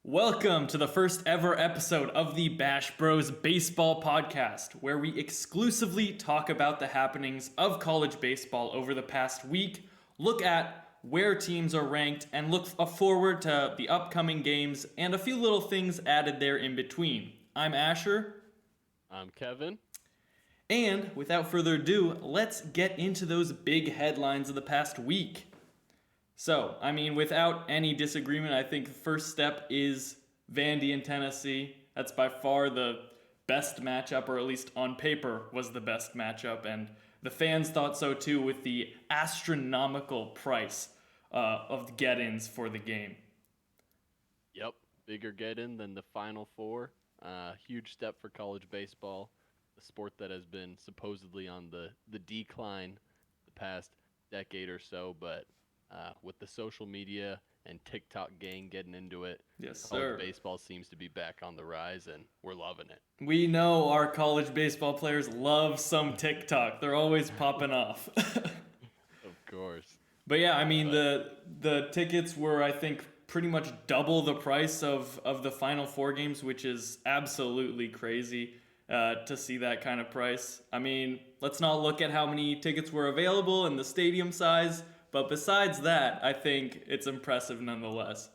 Welcome to the first ever episode of the BashBros Baseball Podcast, where we exclusively talk about the happenings of college baseball over the past week, look at where teams are ranked, and look forward to the upcoming games and a few little things added there in between. I'm Asher, I'm Kevin. and without further ado, let's get into those big headlines of the past week. So, without any disagreement, I think the first step is Vandy and Tennessee. That's by far the best matchup, or at least on paper was the best matchup, and the fans thought so too with the astronomical price of the get-ins for the game. Yep, bigger get-in than the Final Four. Huge step for college baseball, a sport that has been supposedly on the decline the past decade or so, but with the social media and TikTok gang getting into it, Yes, college sir. baseball seems to be back on the rise, and we're loving it. We know our college baseball players love some TikTok. They're always popping off. Of course. But yeah, But the tickets were, I think, pretty much double the price of the Final Four games, which is absolutely crazy to see that kind of price. Let's not look at how many tickets were available and the stadium size, but besides that, I think it's impressive nonetheless.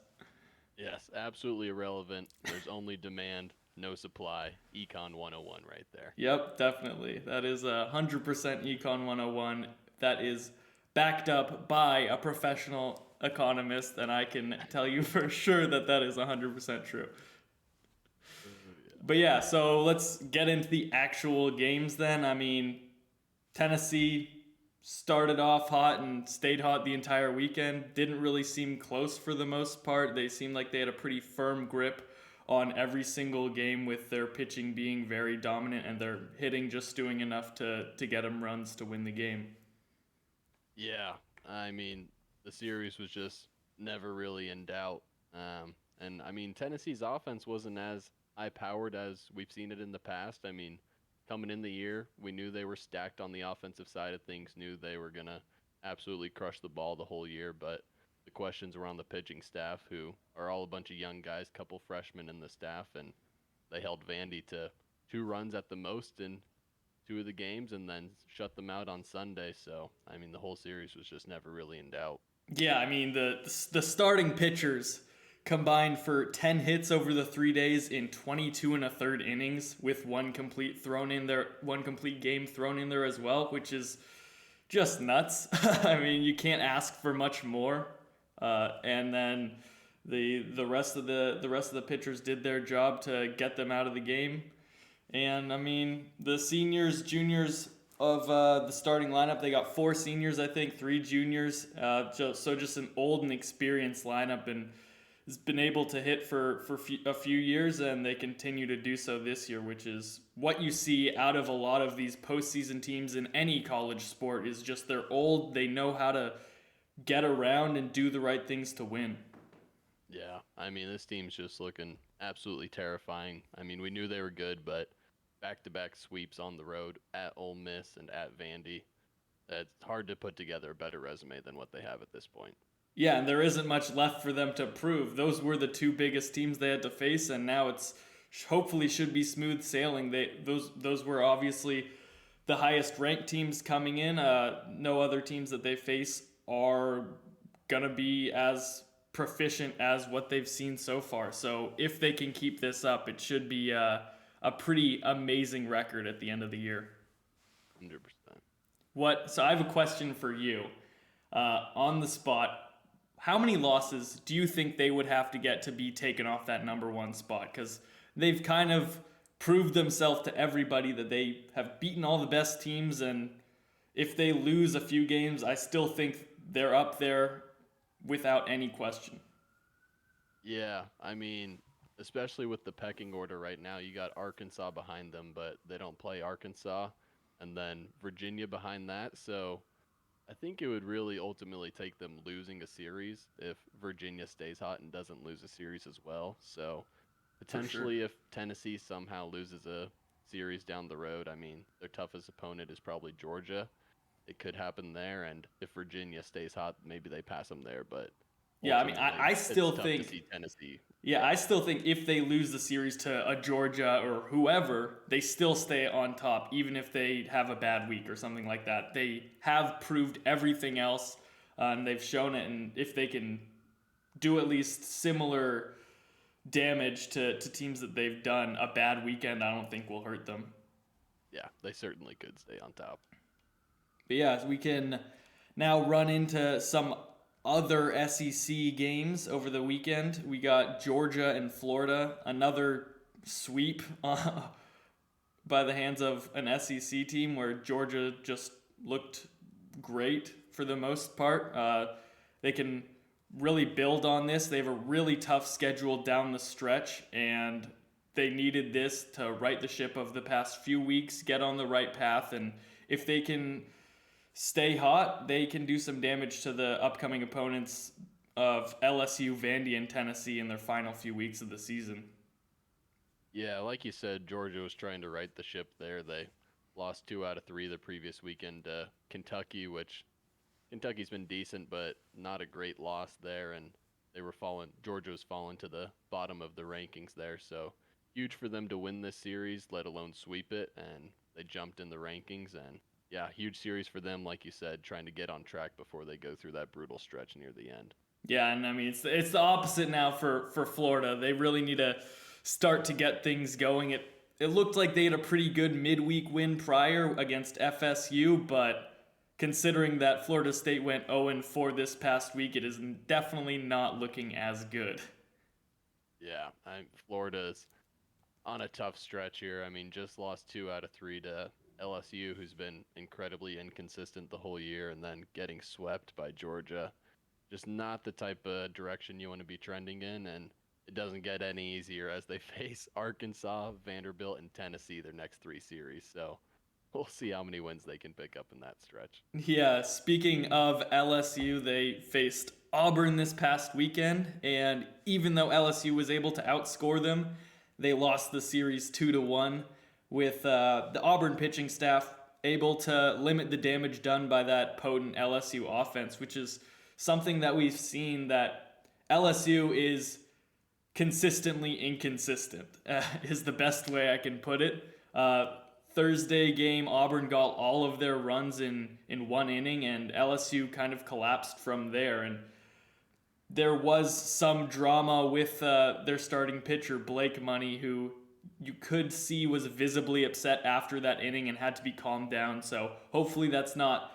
yes, absolutely irrelevant. There's only demand, no supply. Econ 101 right there. Yep, definitely. That is 100% Econ 101. That is backed up by a professional economist, and I can tell you for sure that that is 100% true. But yeah, so let's get into the actual games then. Tennessee started off hot and stayed hot the entire weekend. Didn't really seem close for the most part. They seemed like they had a pretty firm grip on every single game, with their pitching being very dominant and their hitting just doing enough to get them runs to win the game. Yeah, the series was just never really in doubt. Tennessee's offense wasn't as high powered as we've seen it in the past. Coming in the year, we knew they were stacked on the offensive side of things, knew they were going to absolutely crush the ball the whole year. But the questions were on the pitching staff, who are all a bunch of young guys, couple freshmen in the staff, and they held Vandy to 2 runs at the most in 2 of the games and then shut them out on Sunday. So, the whole series was just never really in doubt. Yeah, the starting pitchers combined for 10 hits over the 3 days in 22 and a third innings, with one complete game thrown in there as well, which is just nuts. You can't ask for much more. And then the rest of the pitchers did their job to get them out of the game. And the seniors, juniors of the starting lineup, they got 4 seniors, I think, 3 juniors. Just an old and experienced lineup, and has been able to hit for a few years, and they continue to do so this year, which is what you see out of a lot of these postseason teams in any college sport. Is just they're old, they know how to get around and do the right things to win. Yeah, this team's just looking absolutely terrifying. We knew they were good, but back-to-back sweeps on the road at Ole Miss and at Vandy. It's hard to put together a better resume than what they have at this point. Yeah, and there isn't much left for them to prove. Those were the two biggest teams they had to face, and now it's hopefully should be smooth sailing. Those were obviously the highest ranked teams coming in. No other teams that they face are gonna be as proficient as what they've seen so far. So if they can keep this up, it should be a pretty amazing record at the end of the year. 100%. So I have a question for you on the spot. How many losses do you think they would have to get to be taken off that number one spot? Because they've kind of proved themselves to everybody that they have beaten all the best teams, and if they lose a few games, I still think they're up there without any question. Yeah, especially with the pecking order right now, you got Arkansas behind them, but they don't play Arkansas, and then Virginia behind that. So I think it would really ultimately take them losing a series if Virginia stays hot and doesn't lose a series as well. So For sure. potentially, if Tennessee somehow loses a series down the road, their toughest opponent is probably Georgia. It could happen there, and if Virginia stays hot, maybe they pass them there. But Yeah, I mean, ultimately I it's still tough to think see Tennessee. Yeah, I still think if they lose the series to a Georgia or whoever, they still stay on top, even if they have a bad week or something like that. They have proved everything else, and they've shown it. And if they can do at least similar damage to teams that they've done, a bad weekend, I don't think will hurt them. Yeah, they certainly could stay on top. But yeah, we can now run into some other SEC games over the weekend. We got Georgia and Florida, another sweep by the hands of an SEC team where Georgia just looked great for the most part. They can really build on this. They have a really tough schedule down the stretch, and they needed this to right the ship of the past few weeks, get on the right path, and if they can stay hot, they can do some damage to the upcoming opponents of LSU, Vandy, and Tennessee in their final few weeks of the season. Yeah, like you said, Georgia was trying to right the ship there. They lost 2 out of 3 the previous weekend to Kentucky, which Kentucky's been decent, but not a great loss there. And they were falling. Georgia was falling to the bottom of the rankings there. So huge for them to win this series, let alone sweep it. And they jumped in the rankings. And yeah, huge series for them, like you said, trying to get on track before they go through that brutal stretch near the end. Yeah, and I mean it's the opposite now for Florida. They really need to start to get things going. It looked like they had a pretty good midweek win prior against FSU, but considering that Florida State went 0-4 this past week, it is definitely not looking as good. Yeah, Florida's on a tough stretch here. I mean, just lost 2 out of 3 to LSU, who's been incredibly inconsistent the whole year, and then getting swept by Georgia. Just not the type of direction you want to be trending in, and it doesn't get any easier as they face Arkansas, Vanderbilt, and Tennessee their next 3 series. So we'll see how many wins they can pick up in that stretch. Yeah, speaking of LSU, they faced Auburn this past weekend, and even though LSU was able to outscore them, they lost the series 2-1 with the Auburn pitching staff able to limit the damage done by that potent LSU offense, which is something that we've seen that LSU is consistently inconsistent, is the best way I can put it. Thursday game, Auburn got all of their runs in one inning, and LSU kind of collapsed from there. And there was some drama with their starting pitcher, Blake Money, who you could see was visibly upset after that inning and had to be calmed down. So hopefully that's not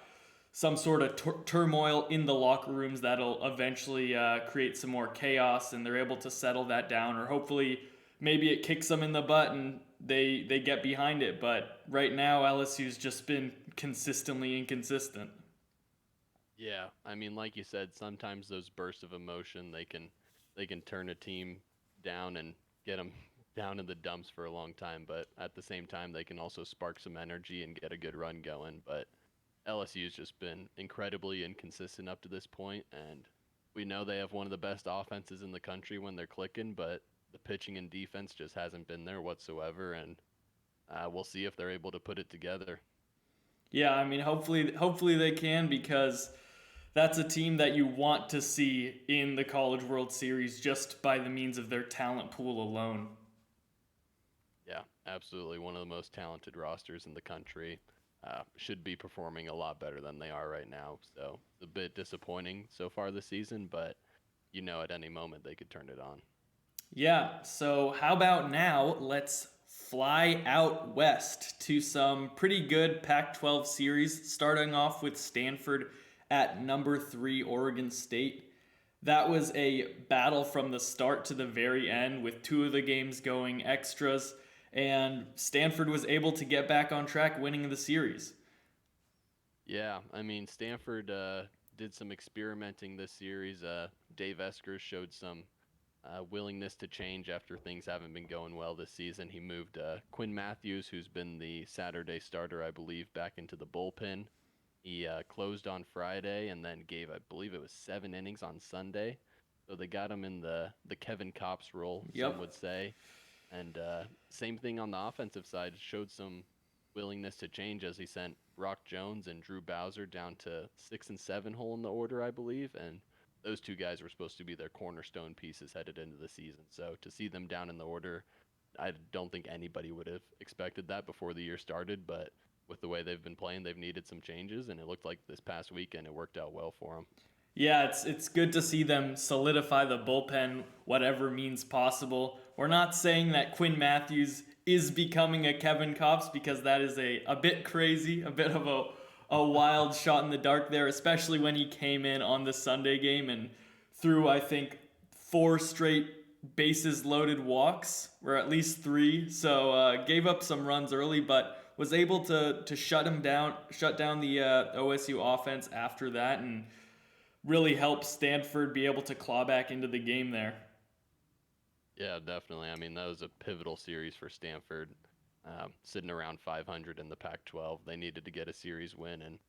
some sort of turmoil in the locker rooms that'll eventually create some more chaos and they're able to settle that down, or hopefully maybe it kicks them in the butt and they get behind it. But right now LSU's just been consistently inconsistent. Yeah, I mean, like you said, sometimes those bursts of emotion they can turn a team down and get them down in the dumps for a long time. But at the same time, they can also spark some energy and get a good run going. But LSU's just been incredibly inconsistent up to this point, and we know they have one of the best offenses in the country when they're clicking, but the pitching and defense just hasn't been there whatsoever, and we'll see if they're able to put it together. Yeah, I mean hopefully they can, because that's a team that you want to see in the College World Series just by the means of their talent pool alone. Yeah, absolutely one of the most talented rosters in the country. Should be performing a lot better than they are right now. So it's a bit disappointing so far this season, but at any moment they could turn it on. Yeah, so how about now let's fly out west to some pretty good Pac 12 series, starting off with Stanford at number 3, Oregon State. That was a battle from the start to the very end, with 2 of the games going extras, and Stanford was able to get back on track, winning the series. Yeah, I mean Stanford did some experimenting this series. Dave Eskers showed some willingness to change after things haven't been going well this season. He moved Quinn Matthews, who's been the Saturday starter, I believe, back into the bullpen. He closed on Friday and then gave, I believe it was 7 innings on Sunday. So they got him in the Kevin Kopps role, Yep. some would say. And same thing on the offensive side, showed some willingness to change as he sent Brock Jones and Drew Bowser down to 6 and 7 hole in the order, I believe, and those two guys were supposed to be their cornerstone pieces headed into the season. So to see them down in the order, I don't think anybody would have expected that before the year started, but with the way they've been playing, they've needed some changes, and it looked like this past weekend it worked out well for them. Yeah, it's good to see them solidify the bullpen whatever means possible. We're not saying that Quinn Matthews is becoming a Kevin Kopps because that is a bit crazy, a bit of a wild shot in the dark there, especially when he came in on the Sunday game and threw, I think, 4 straight bases loaded walks, or at least 3. So gave up some runs early, but was able to shut down the OSU offense after that, and really helped Stanford be able to claw back into the game there. Yeah, definitely. I mean, that was a pivotal series for Stanford. Sitting around 500 in the Pac-12, they needed to get a series win and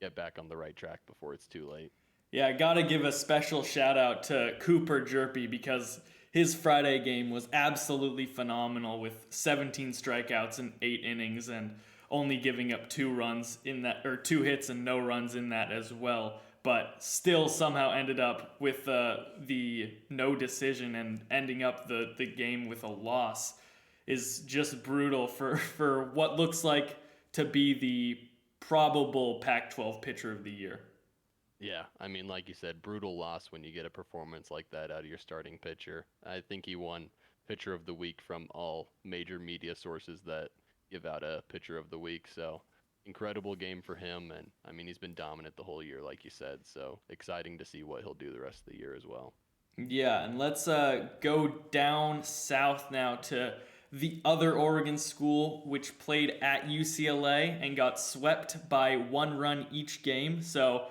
get back on the right track before it's too late. Yeah, I gotta give a special shout out to Cooper Jerpy because his Friday game was absolutely phenomenal with 17 strikeouts in 8 innings and only giving up 2 runs in that, or 2 hits and no runs in that as well. But still somehow ended up with the no decision and ending up the game with a loss is just brutal for what looks like to be the probable Pac-12 pitcher of the year. Yeah, I mean, like you said, brutal loss when you get a performance like that out of your starting pitcher. I think he won Pitcher of the Week from all major media sources that give out a Pitcher of the Week. So incredible game for him. And I mean, he's been dominant the whole year, like you said. So exciting to see what he'll do the rest of the year as well. Yeah, and let's go down south now to the other Oregon school, which played at UCLA and got swept by 1 run each game. So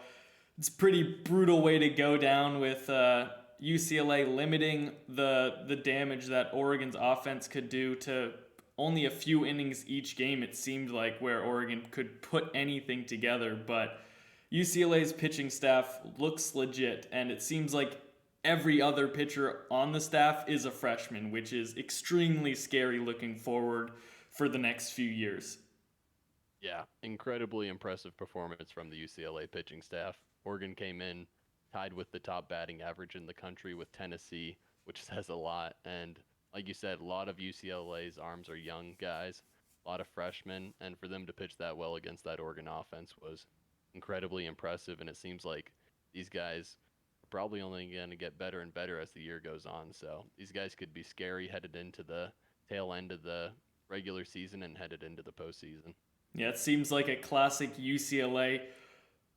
it's a pretty brutal way to go down with UCLA limiting the damage that Oregon's offense could do to only a few innings each game, it seemed like, where Oregon could put anything together. But UCLA's pitching staff looks legit, and it seems like every other pitcher on the staff is a freshman, which is extremely scary looking forward for the next few years. Yeah, incredibly impressive performance from the UCLA pitching staff. Oregon came in tied with the top batting average in the country with Tennessee, which says a lot. And like you said, a lot of UCLA's arms are young guys, a lot of freshmen, and for them to pitch that well against that Oregon offense was incredibly impressive. And it seems like these guys are probably only going to get better and better as the year goes on. So these guys could be scary headed into the tail end of the regular season and headed into the postseason. Yeah, it seems like a classic UCLA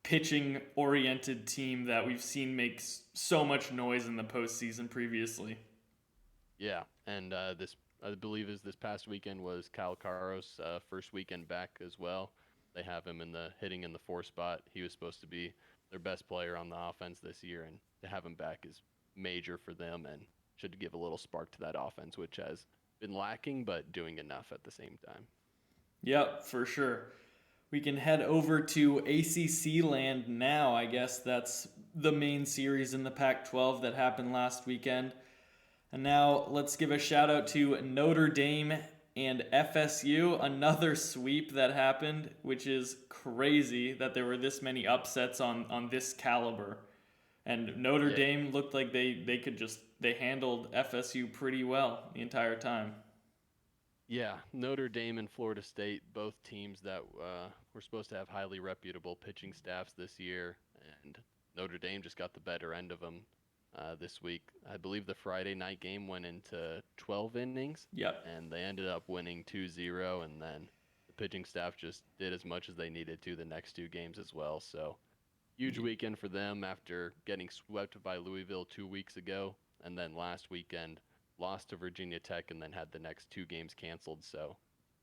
pitching oriented team that we've seen make so much noise in the postseason previously. Yeah, and this I believe is this past weekend was Kyle Caros' first weekend back as well. They have him in the hitting in the 4 spot. He was supposed to be their best player on the offense this year, and to have him back is major for them and should give a little spark to that offense, which has been lacking but doing enough at the same time. Yep, for sure. We can head over to ACC land now. I guess that's the main series in the Pac-12 that happened last weekend. And now let's give a shout out to Notre Dame and FSU, another sweep that happened, which is crazy that there were this many upsets on this caliber. And Notre Dame looked like they handled FSU pretty well the entire time. Yeah, Notre Dame and Florida State, both teams that were supposed to have highly reputable pitching staffs this year, and Notre Dame just got the better end of them this week. I believe the Friday night game went into 12 innings, Yep. and they ended up winning 2-0, and then the pitching staff just did as much as they needed to the next 2 games as well. So huge weekend for them after getting swept by Louisville 2 weeks ago, and then last weekend lost to Virginia Tech and then had the next 2 games canceled. So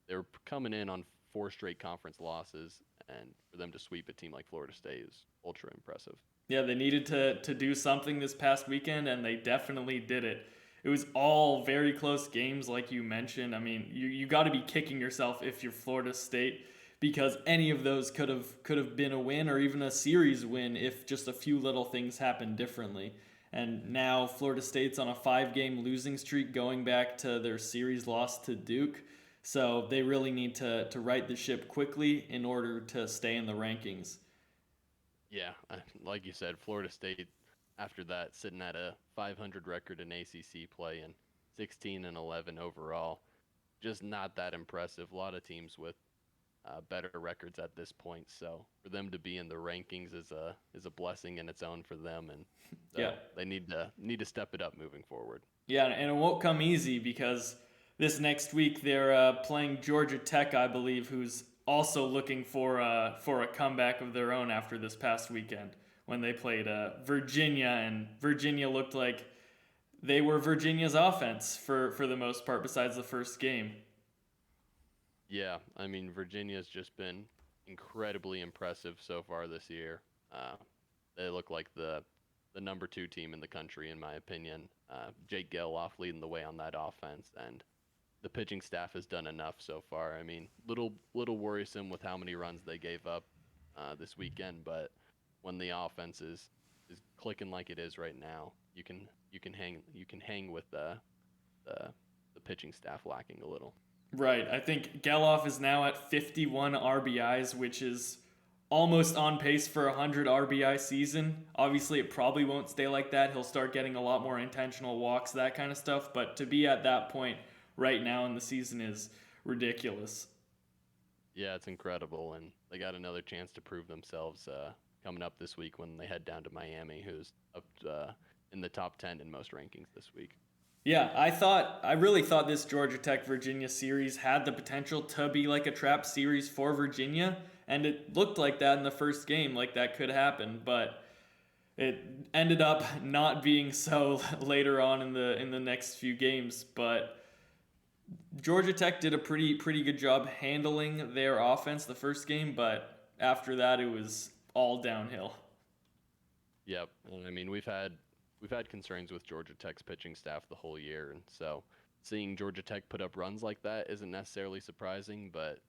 they were coming in on 4 straight conference losses, and for them to sweep a team like Florida State is ultra impressive. Yeah, they needed to do something this past weekend, and they definitely did it. It was all very close games, like you mentioned. I mean, you got to be kicking yourself if you're Florida State, because any of those could have been a win or even a series win if just a few little things happened differently. And now Florida State's on a 5-game losing streak going back to their series loss to Duke. So they really need to right the ship quickly in order to stay in the rankings. Yeah, like you said, Florida State after that, sitting at a 500 record in ACC play and 16-11 overall. Just not that impressive. A lot of teams with better records at this point. So for them to be in the rankings is a blessing in its own for them, and so Yeah. they need to step it up moving forward. Yeah, and it won't come easy because this next week they're playing Georgia Tech, I believe, who's also looking for a comeback of their own after this past weekend when they played Virginia, and Virginia looked like they were Virginia's offense for the most part, besides the first game. Yeah, I mean Virginia's just been incredibly impressive so far this year. Uh, they look like the number 2 team in the country in my opinion. Jake Geloff leading the way on that offense, and the pitching staff has done enough so far. I mean, little worrisome with how many runs they gave up this weekend, but when the offense is clicking like it is right now, you can hang with the pitching staff lacking a little. Right. I think Geloff is now at 51 RBIs, which is almost on pace for a 100 RBI season. Obviously, it probably won't stay like that. He'll start getting a lot more intentional walks, that kind of stuff. But to be at that point right now in the season is ridiculous. Yeah, it's incredible, and they got another chance to prove themselves coming up this week when they head down to Miami, who's up in the top 10 in most rankings this week. Yeah, I really thought this Georgia Tech Virginia series had the potential to be like a trap series for Virginia, and it looked like that in the first game, like that could happen, but it ended up not being so later on in the next few games. But Georgia Tech did a pretty good job handling their offense the first game, but after that it was all downhill. Yep, and I mean we've had concerns with Georgia Tech's pitching staff the whole year, and so seeing Georgia Tech put up runs like that isn't necessarily surprising, but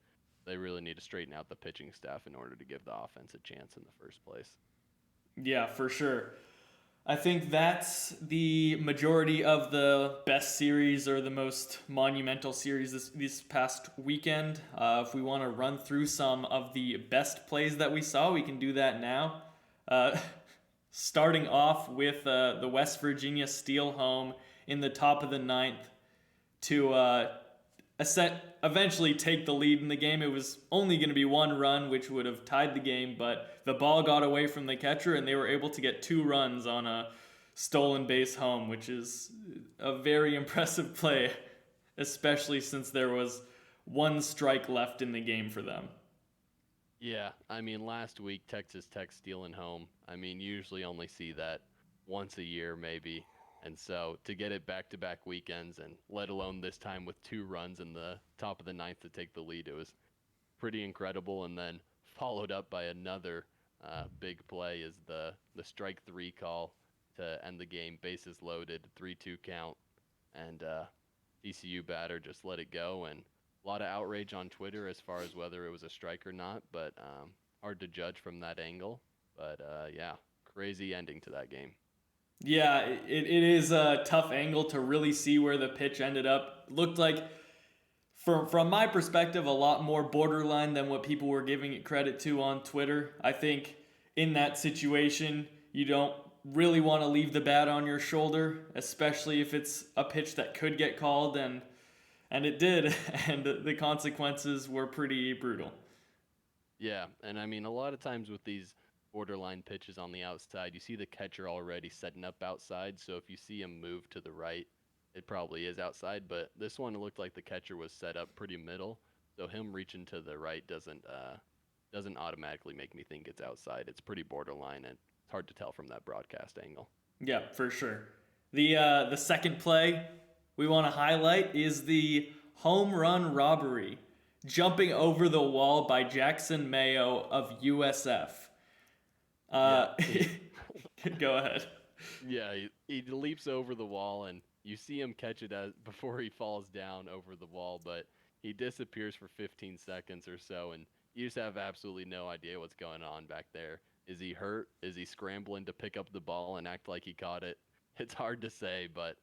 they really need to straighten out the pitching staff in order to give the offense a chance in the first place. Yeah, for sure. I think that's the majority of the best series or the most monumental series this past weekend. If we want to run through some of the best plays that we saw, we can do that now. Uh, Starting off with the West Virginia steal home in the top of the ninth to eventually take the lead in the game. It was only going to be one run, which would have tied the game, but the ball got away from the catcher, and they were able to get 2 runs on a stolen base home, which is a very impressive play, especially since there was 1 strike left in the game for them. Yeah, I mean, last week, Texas Tech stealing home. I mean, usually only see that once a year, maybe. And so to get it back-to-back weekends, and let alone this time with 2 runs in the top of the ninth to take the lead, it was pretty incredible. And then followed up by another big play is the strike 3 call to end the game, bases loaded, 3-2 count, and TCU batter just let it go, and a lot of outrage on Twitter as far as whether it was a strike or not, but hard to judge from that angle. But yeah, crazy ending to that game. Yeah, it is a tough angle to really see where the pitch ended up. Looked like, from my perspective, a lot more borderline than what people were giving it credit to on Twitter. I think in that situation, you don't really want to leave the bat on your shoulder, especially if it's a pitch that could get called, and it did, and the consequences were pretty brutal. Yeah, and I mean, a lot of times with these borderline pitches on the outside, you see the catcher already setting up outside, so if you see him move to the right, it probably is outside, but this one looked like the catcher was set up pretty middle, so him reaching to the right doesn't automatically make me think it's outside. It's pretty borderline, and it's hard to tell from that broadcast angle. Yeah, for sure. The second play we want to highlight is the home run robbery, jumping over the wall by Jackson Mayo of USF. Yeah. Go ahead. Yeah, he leaps over the wall, and you see him catch it before he falls down over the wall, but he disappears for 15 seconds or so, and you just have absolutely no idea what's going on back there. Is he hurt? Is he scrambling to pick up the ball and act like he caught it? It's hard to say, but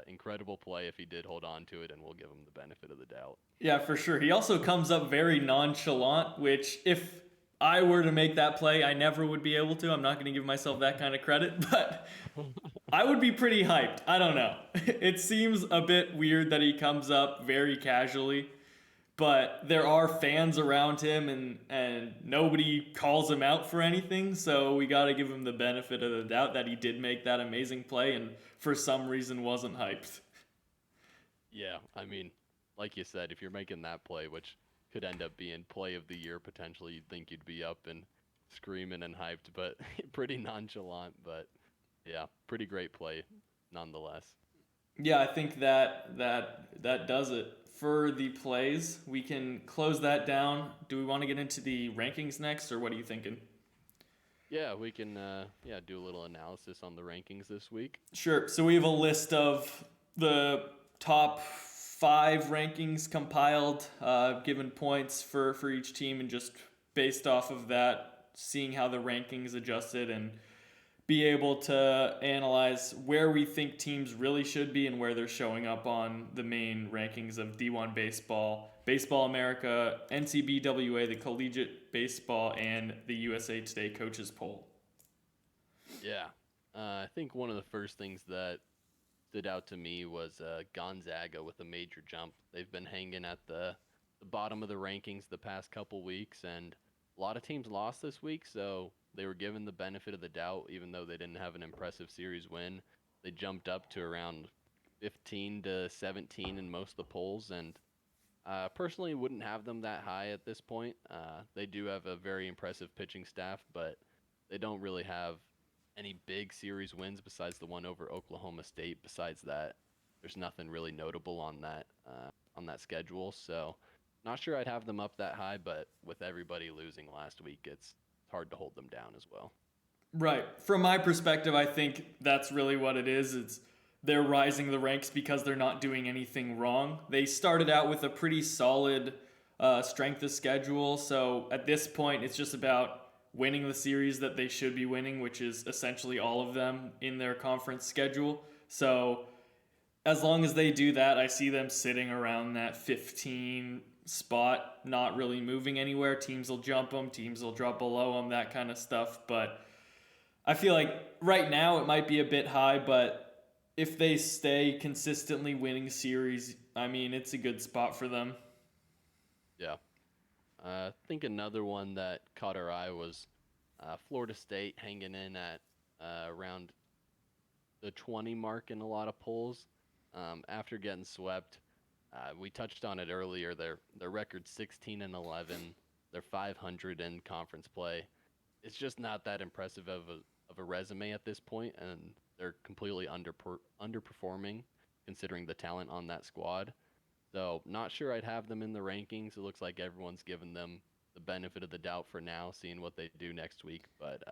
incredible play if he did hold on to it, and we'll give him the benefit of the doubt. Yeah, for sure. He also comes up very nonchalant, which I were to make that play, I never would be able to. I'm not going to give myself that kind of credit, but I would be pretty hyped. I don't know. It seems a bit weird that he comes up very casually, but there are fans around him and nobody calls him out for anything, so we got to give him the benefit of the doubt that he did make that amazing play and for some reason wasn't hyped. Yeah, I mean, like you said, if you're making that play, which could end up being play of the year potentially, you'd think you'd be up and screaming and hyped, but pretty nonchalant. But yeah, pretty great play nonetheless. Yeah, I think that does it for the plays. We can close that down. Do we want to get into the rankings next, or what are you thinking? Yeah, we can yeah, do a little analysis on the rankings this week. Sure. So we have a list of the top five rankings compiled, given points for each team, and just based off of that, seeing how the rankings adjusted and be able to analyze where we think teams really should be and where they're showing up on the main rankings of D1 baseball, Baseball America, NCBWA, the Collegiate Baseball, and the USA Today Coaches Poll. Yeah, I think one of the first things that stood out to me was Gonzaga with a major jump. They've been hanging at the bottom of the rankings the past couple weeks, and a lot of teams lost this week, so they were given the benefit of the doubt, even though they didn't have an impressive series win. They jumped up to around 15 to 17 in most of the polls, and personally wouldn't have them that high at this point. They do have a very impressive pitching staff, but they don't really have any big series wins besides the one over Oklahoma State. Besides that, there's nothing really notable on that schedule. So, not sure I'd have them up that high, but with everybody losing last week, it's hard to hold them down as well. Right. From my perspective, I think that's really what it is. It's they're rising the ranks because they're not doing anything wrong. They started out with a pretty solid strength of schedule, so at this point, it's just about winning the series that they should be winning, which is essentially all of them in their conference schedule. So as long as they do that, I see them sitting around that 15 spot, not really moving anywhere. Teams will jump them, teams will drop below them, that kind of stuff. But I feel like right now it might be a bit high, but if they stay consistently winning series, I mean, it's a good spot for them. Yeah. I think another one that caught our eye was Florida State hanging in at around the 20 mark in a lot of polls after getting swept. We touched on it earlier. Their record 16 and 11. They're 500 in conference play. It's just not that impressive of a resume at this point, and they're completely underperforming considering the talent on that squad. So not sure I'd have them in the rankings. It looks like everyone's given them the benefit of the doubt for now, seeing what they do next week. But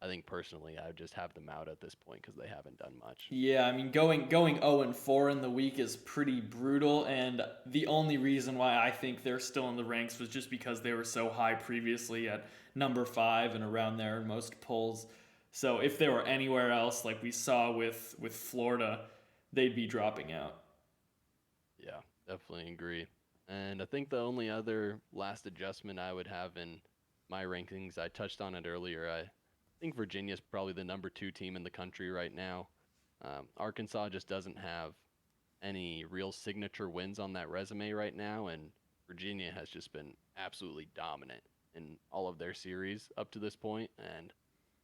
I think personally, I would just have them out at this point because they haven't done much. Yeah, I mean going 0-4 in the week is pretty brutal, and the only reason why I think they're still in the ranks was just because they were so high previously at number 5 and around there in most polls. So if they were anywhere else, like we saw with Florida, they'd be dropping out. Yeah, definitely agree. And I think the only other last adjustment I would have in my rankings, I touched on it earlier. I think Virginia's probably the number 2 team in the country right now. Arkansas just doesn't have any real signature wins on that resume right now, and Virginia has just been absolutely dominant in all of their series up to this point, and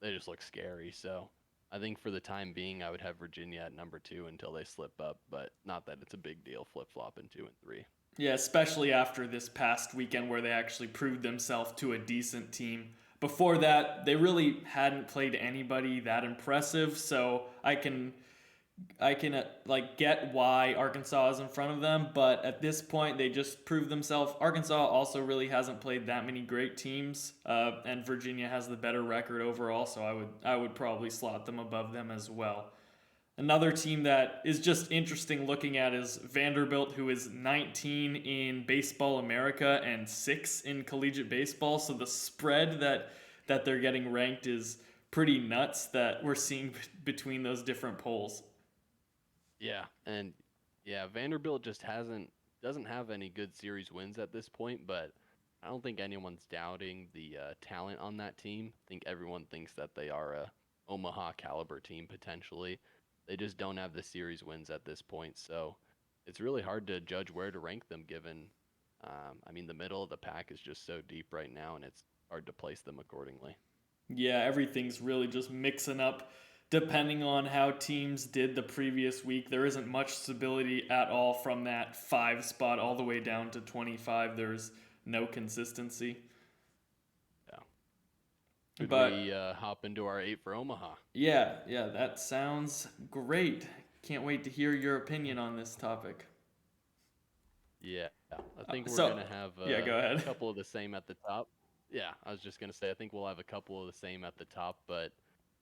they just look scary. So I think for the time being, I would have Virginia at number 2 until they slip up, but not that it's a big deal flip flopping 2 and 3. Yeah, especially after this past weekend where they actually proved themselves to a decent team. Before that, they really hadn't played anybody that impressive, so I can like get why Arkansas is in front of them, but at this point they just proved themselves. Arkansas also really hasn't played that many great teams, and Virginia has the better record overall, so I would probably slot them above them as well. Another team that is just interesting looking at is Vanderbilt, who is 19 in Baseball America and 6 in collegiate baseball. So the spread that they're getting ranked is pretty nuts that we're seeing between those different polls. Yeah, and yeah, Vanderbilt just doesn't have any good series wins at this point, but I don't think anyone's doubting the talent on that team. I think everyone thinks that they are a Omaha caliber team potentially. They just don't have the series wins at this point, so it's really hard to judge where to rank them given. I mean, the middle of the pack is just so deep right now, and it's hard to place them accordingly. Yeah, everything's really just mixing up depending on how teams did the previous week. There isn't much stability at all from that 5 spot all the way down to 25. There's no consistency. Yeah. Could But we hop into our 8 for Omaha? yeah, that sounds great. Can't wait to hear your opinion on this topic. Yeah, I think we're So, gonna have yeah, go a ahead. couple of the same at the top. Yeah, I was just gonna say I think we'll have a couple of the same at the top, but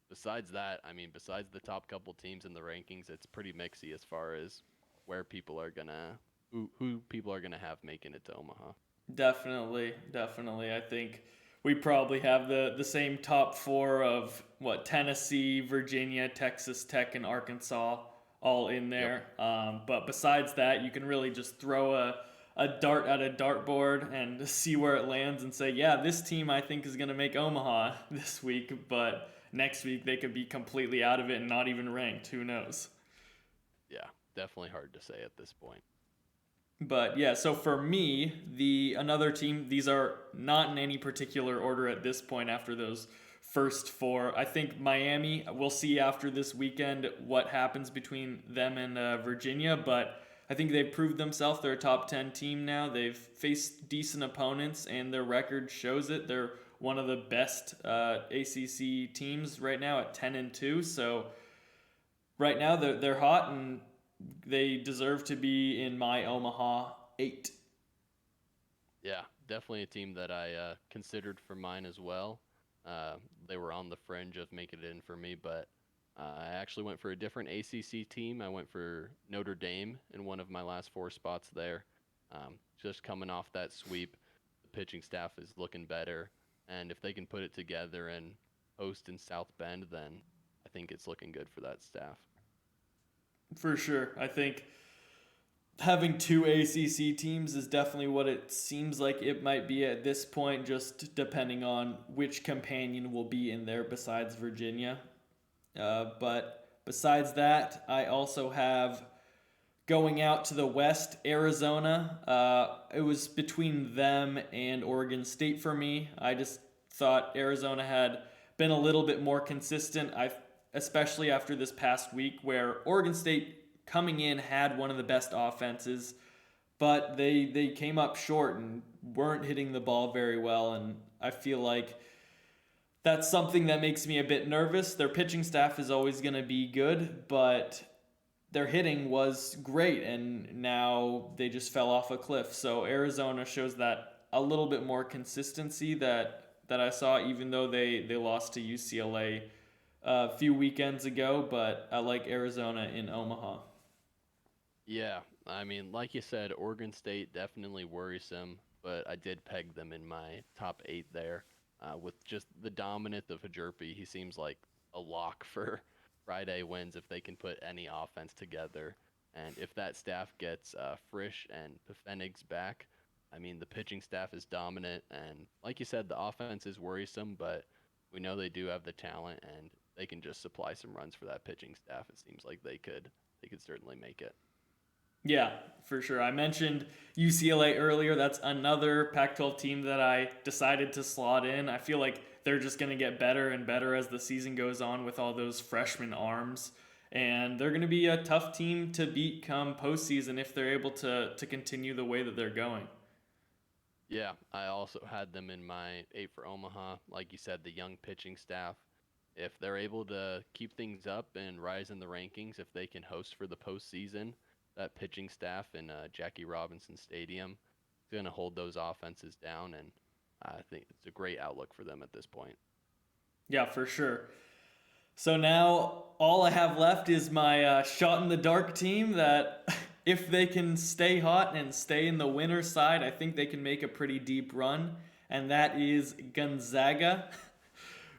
besides that, I mean, besides the top couple teams in the rankings, it's pretty mixy as far as where people are gonna who people are gonna have making it to Omaha. Definitely. I think we probably have the same top four of what Tennessee, Virginia, Texas Tech, and Arkansas all in Yep. there. But besides that, you can really just throw a dart at a dartboard and see where it lands and say, yeah, this team I think is going to make Omaha this week, but next week they could be completely out of it and not even ranked. Who knows? Yeah, definitely hard to say at this point. But yeah, so for me, the another team, these are not in any particular order at this point after those first four. I think Miami, we'll see after this weekend what happens between them and Virginia, but I think they've proved themselves. They're a top 10 team now. They've faced decent opponents, and their record shows it. They're one of the best ACC teams right now at 10-2. So right now they're hot, and they deserve to be in my Omaha 8. Yeah, definitely a team that I considered for mine as well. They were on the fringe of making it in for me, but I actually went for a different ACC team. I went for Notre Dame in one of my last 4 spots there. Just coming off that sweep, the pitching staff is looking better, and if they can put it together and host in South Bend, then I think it's looking good for that staff. For sure. I think having two ACC teams is definitely what it seems like it might be at this point, just depending on which companion will be in there besides Virginia. But besides that, I also have going out to the west, Arizona. It was between them and Oregon State for me. I just thought Arizona had been a little bit more consistent. Especially after this past week, where Oregon State coming in had one of the best offenses, but they came up short and weren't hitting the ball very well. And I feel like that's something that makes me a bit nervous. Their pitching staff is always going to be good, but their hitting was great, and now they just fell off a cliff. So Arizona shows that a little bit more consistency that I saw, even though they lost to UCLA a few weekends ago. But I like Arizona in Omaha. Yeah, I mean, like you said, Oregon State definitely worrisome, but I did peg them in my top 8 there. With just the dominant of Hajerpi, he seems like a lock for Friday wins if they can put any offense together. And if that staff gets Frisch and Pfennig's back, I mean, the pitching staff is dominant. And like you said, the offense is worrisome, but we know they do have the talent and they can just supply some runs for that pitching staff. It seems like they could certainly make it. Yeah, for sure. I mentioned UCLA earlier. That's another Pac-12 team that I decided to slot in. I feel like they're just going to get better and better as the season goes on with all those freshman arms. And they're going to be a tough team to beat come postseason if they're able to continue the way that they're going. Yeah, I also had them in my 8 for Omaha. Like you said, the young pitching staff, if they're able to keep things up and rise in the rankings, if they can host for the postseason, that pitching staff in Jackie Robinson Stadium is going to hold those offenses down, and I think it's a great outlook for them at this point. Yeah, for sure. So now all I have left is my shot in the dark team that if they can stay hot and stay in the winner's side, I think they can make a pretty deep run. And that is Gonzaga,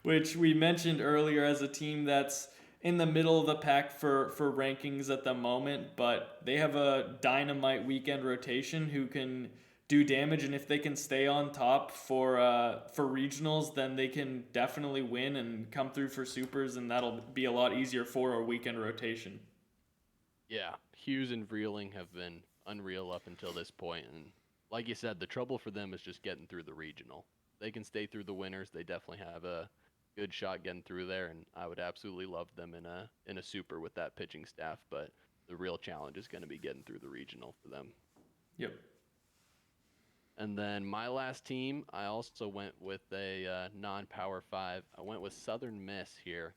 which we mentioned earlier as a team that's in the middle of the pack for rankings at the moment, but they have a dynamite weekend rotation who can do damage, and if they can stay on top for regionals, then they can definitely win and come through for supers, and that'll be a lot easier for a weekend rotation. Yeah, Hughes and Vreeling have been unreal up until this point, and like you said, the trouble for them is just getting through the regional. They can stay through the winners. They definitely have a good shot getting through there, and I would absolutely love them in a super with that pitching staff. But the real challenge is going to be getting through the regional for them. Yep. And then my last team, I also went with a non-power five. I went with Southern Miss here,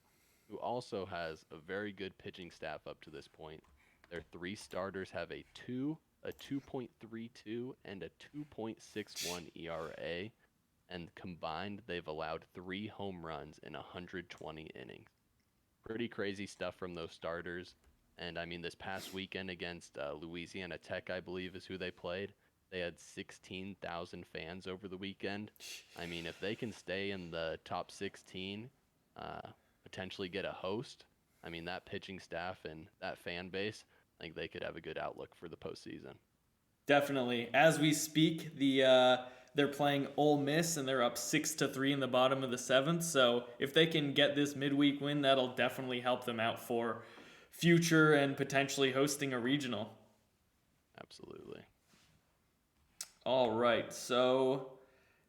who also has a very good pitching staff up to this point. Their three starters have a 2.32, and a 2.61 ERA, and combined they've allowed 3 home runs in 120 innings. Pretty crazy stuff from those starters. And I mean, this past weekend against Louisiana Tech, I believe, is who they played. They had 16,000 fans over the weekend. I mean, if they can stay in the top 16, potentially get a host, I mean, that pitching staff and that fan base, I think they could have a good outlook for the postseason. Definitely. As we speak, they're playing Ole Miss, and they're up 6-3 in the bottom of the seventh. So if they can get this midweek win, that'll definitely help them out for future and potentially hosting a regional. Absolutely. All right. So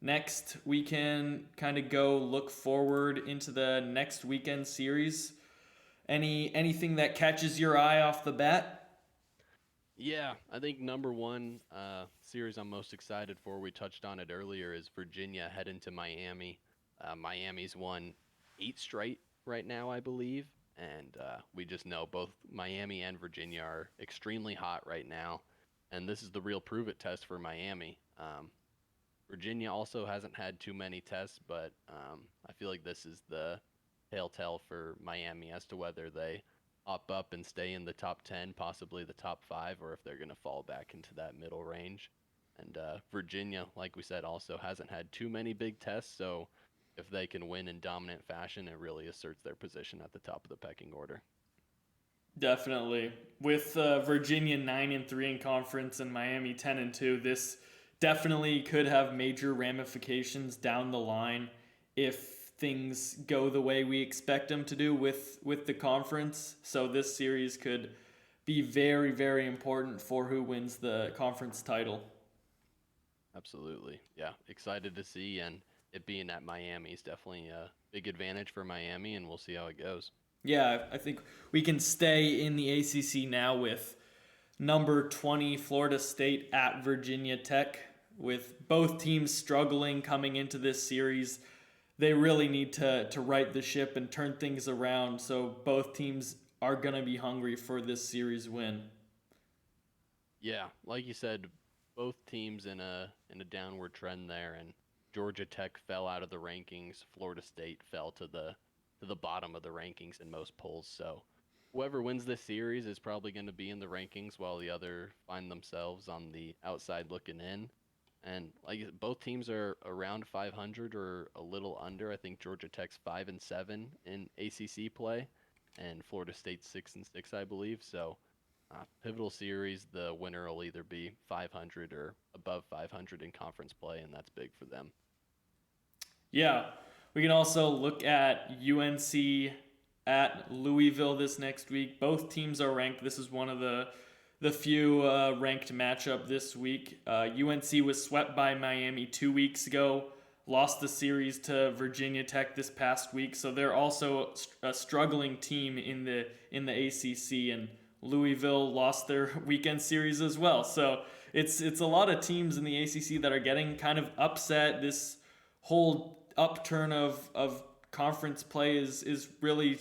next we can kind of go look forward into the next weekend series. Anything that catches your eye off the bat? Yeah, I think number one series I'm most excited for, we touched on it earlier, is Virginia heading to Miami. Miami's won 8 straight right now, I believe, and we just know both Miami and Virginia are extremely hot right now, and this is the real prove-it test for Miami. Virginia also hasn't had too many tests, but I feel like this is the telltale for Miami as to whether they up and stay in the top 10, possibly the top 5, or if they're going to fall back into that middle range. And Virginia, like we said, also hasn't had too many big tests, so if they can win in dominant fashion, it really asserts their position at the top of the pecking order. Definitely. With Virginia 9-3 in conference and Miami 10-2, this definitely could have major ramifications down the line if things go the way we expect them to do with the conference. So this series could be very, very important for who wins the conference title. Absolutely. Yeah, excited to see, and it being at Miami is definitely a big advantage for Miami, and we'll see how it goes. Yeah, I think we can stay in the ACC now with number 20 Florida State at Virginia Tech, with both teams struggling coming into this series. They really need to right the ship and turn things around, so both teams are going to be hungry for this series win. Yeah, like you said, both teams in a downward trend there, and Georgia Tech fell out of the rankings. Florida State fell to the bottom of the rankings in most polls. So whoever wins this series is probably going to be in the rankings, while the other find themselves on the outside looking in. And like both teams are around 500 or a little under. I think Georgia Tech's 5-7 in ACC play, and Florida State's 6-6, I believe. So pivotal series, the winner will either be 500 or above 500 in conference play, and that's big for them. Yeah, we can also look at UNC at Louisville this next week. Both teams are ranked. This is one of the few ranked matchup this week. UNC was swept by Miami 2 weeks ago, lost the series to Virginia Tech this past week, so they're also a struggling team in the ACC, and Louisville lost their weekend series as well. So it's a lot of teams in the ACC that are getting kind of upset. This whole upturn of conference play is really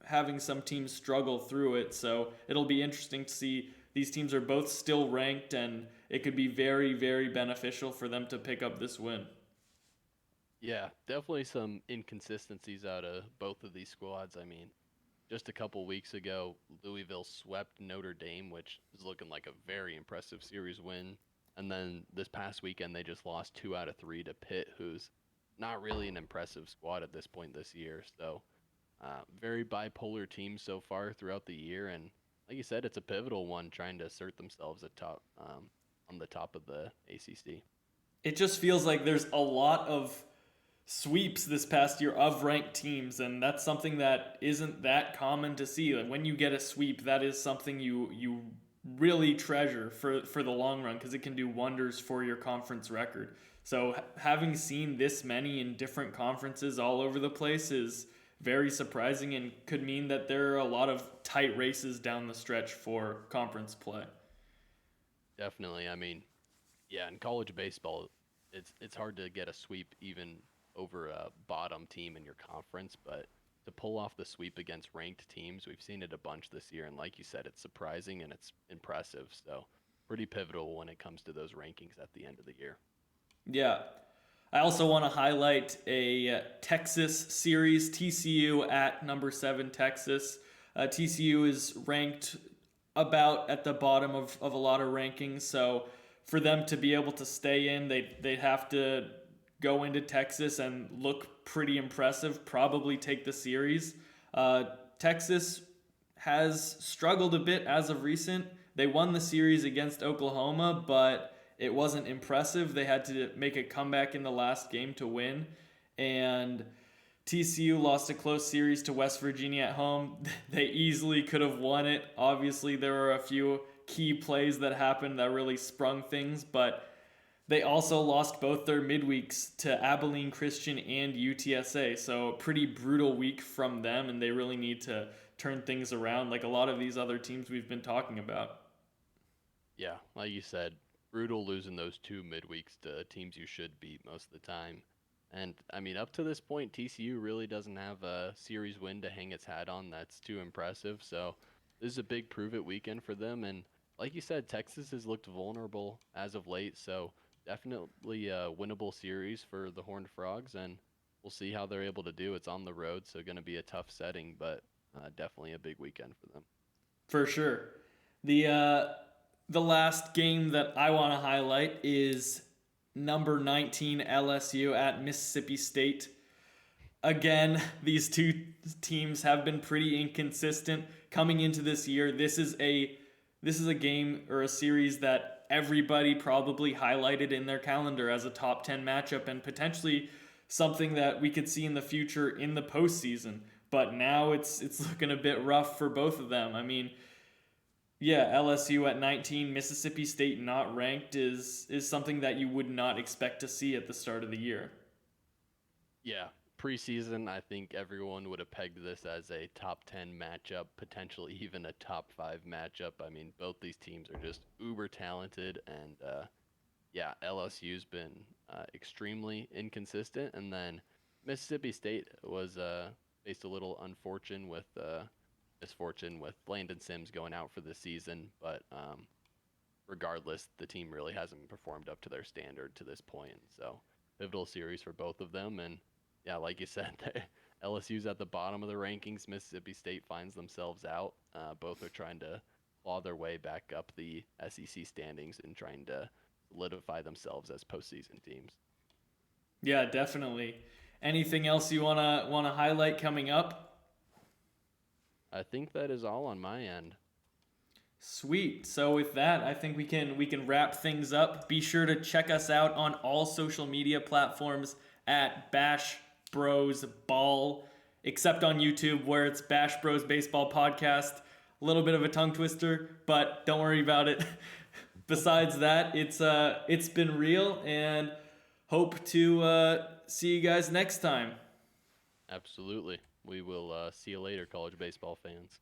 having some teams struggle through it. So it'll be interesting to see. These teams are both still ranked, and it could be very, very beneficial for them to pick up this win. Yeah, definitely some inconsistencies out of both of these squads. I mean, just a couple weeks ago, Louisville swept Notre Dame, which is looking like a very impressive series win. And then this past weekend, they just lost 2 out of 3 to Pitt, who's not really an impressive squad at this point this year. So very bipolar team so far throughout the year, and like you said, it's a pivotal one trying to assert themselves at top on the top of the ACC. It just feels like there's a lot of sweeps this past year of ranked teams, and that's something that isn't that common to see. Like when you get a sweep, that is something you really treasure for the long run, because it can do wonders for your conference record. So having seen this many in different conferences all over the place is very surprising, and could mean that there are a lot of tight races down the stretch for conference play. Definitely. I mean, yeah, in college baseball, it's hard to get a sweep even over a bottom team in your conference, but to pull off the sweep against ranked teams, we've seen it a bunch this year, and like you said, it's surprising and it's impressive. So pretty pivotal when it comes to those rankings at the end of the year. Yeah. I also want to highlight a Texas series, TCU at number 7 Texas. TCU is ranked about at the bottom of a lot of rankings, so for them to be able to stay in, they'd have to go into Texas and look pretty impressive, probably take the series. Texas has struggled a bit as of recent. They won the series against Oklahoma, but it wasn't impressive. They had to make a comeback in the last game to win. And TCU lost a close series to West Virginia at home. They easily could have won it. Obviously, there were a few key plays that happened that really sprung things, but they also lost both their midweeks to Abilene Christian and UTSA. So a pretty brutal week from them, and they really need to turn things around like a lot of these other teams we've been talking about. Yeah, like you said, brutal losing those 2 midweeks to teams you should beat most of the time. And I mean, up to this point, TCU really doesn't have a series win to hang its hat on that's too impressive. So this is a big prove it weekend for them. And like you said, Texas has looked vulnerable as of late. So definitely a winnable series for the Horned Frogs. And we'll see how they're able to do. It's on the road, so going to be a tough setting, but definitely a big weekend for them. For sure. The last game that I want to highlight is number 19 LSU at Mississippi State. Again, these two teams have been pretty inconsistent coming into this year. This is a game or a series that everybody probably highlighted in their calendar as a top 10 matchup, and potentially something that we could see in the future in the postseason. But now it's looking a bit rough for both of them. I mean, yeah, LSU at 19, Mississippi State not ranked is something that you would not expect to see at the start of the year. Yeah, preseason, I think everyone would have pegged this as a top 10 matchup, potentially even a top 5 matchup. I mean, both these teams are just uber talented, and yeah, LSU's been extremely inconsistent, and then Mississippi State was faced a little misfortune with Landon Sims going out for the season, but regardless, the team really hasn't performed up to their standard to this point. So pivotal series for both of them, and yeah, like you said, LSU's at the bottom of the rankings. Mississippi State finds themselves out. Both are trying to claw their way back up the SEC standings and trying to solidify themselves as postseason teams. Yeah, definitely. Anything else you wanna highlight coming up? I think that is all on my end. Sweet. So with that, I think we can wrap things up. Be sure to check us out on all social media platforms at BashBros Ball, except on YouTube where it's BashBros Baseball Podcast. A little bit of a tongue twister, but don't worry about it. Besides that, it's been real, and hope to see you guys next time. Absolutely. We will see you later, college baseball fans.